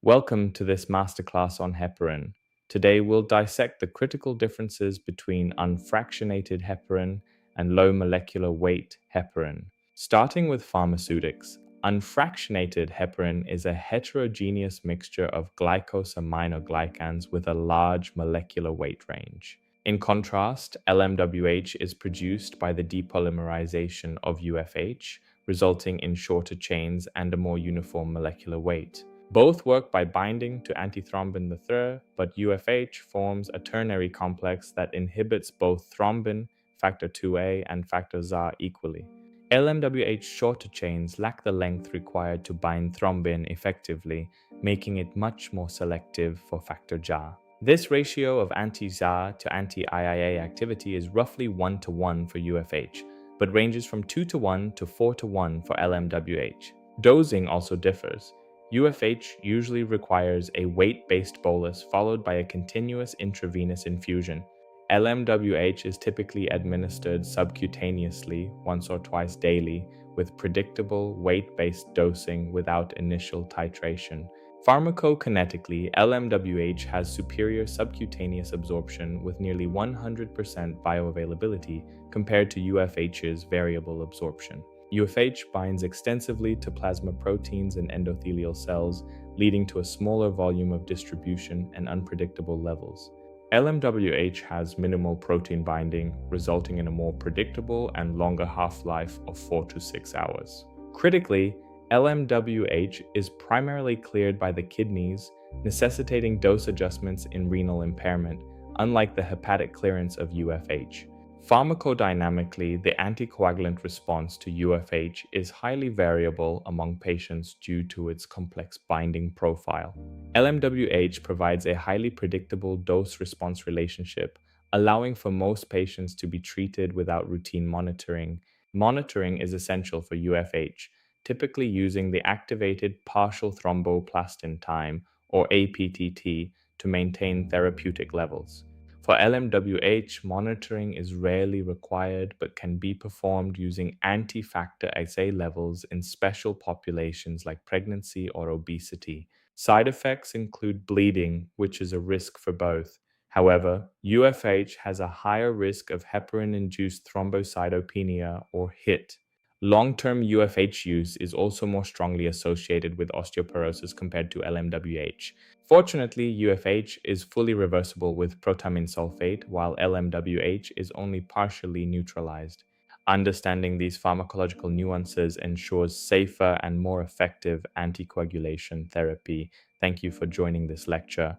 Welcome to this masterclass on heparin. Today we'll dissect the critical differences between unfractionated heparin and low molecular weight heparin. Starting with pharmaceutics, unfractionated heparin is a heterogeneous mixture of glycosaminoglycans with a large molecular weight range. In contrast, LMWH is produced by the depolymerization of UFH, resulting in shorter chains and a more uniform molecular weight. Both work by binding to antithrombin the THR, but UFH forms a ternary complex that inhibits both thrombin, factor 2A, and factor ZA equally. LMWH shorter chains lack the length required to bind thrombin effectively, making it much more selective for factor ZA. This ratio of anti-ZA to anti-IIA activity is roughly 1:1 for UFH, but ranges from 2:1 to 4:1 for LMWH. Dosing also differs. UFH usually requires a weight-based bolus followed by a continuous intravenous infusion. LMWH is typically administered subcutaneously once or twice daily with predictable weight-based dosing without initial titration. Pharmacokinetically, LMWH has superior subcutaneous absorption with nearly 100% bioavailability compared to UFH's variable absorption. UFH binds extensively to plasma proteins and endothelial cells, leading to a smaller volume of distribution and unpredictable levels. LMWH has minimal protein binding, resulting in a more predictable and longer half-life of 4 to 6 hours. Critically, LMWH is primarily cleared by the kidneys, necessitating dose adjustments in renal impairment, unlike the hepatic clearance of UFH. Pharmacodynamically, the anticoagulant response to UFH is highly variable among patients due to its complex binding profile. LMWH provides a highly predictable dose-response relationship, allowing for most patients to be treated without routine monitoring. Monitoring is essential for UFH, typically using the activated partial thromboplastin time, or APTT, to maintain therapeutic levels. For LMWH, monitoring is rarely required but can be performed using anti-factor XA levels in special populations like pregnancy or obesity. Side effects include bleeding, which is a risk for both. However, UFH has a higher risk of heparin-induced thrombocytopenia or HIT. Long-term UFH use is also more strongly associated with osteoporosis compared to LMWH. Fortunately, UFH is fully reversible with protamine sulfate, while LMWH is only partially neutralized. Understanding these pharmacological nuances ensures safer and more effective anticoagulation therapy. Thank you for joining this lecture.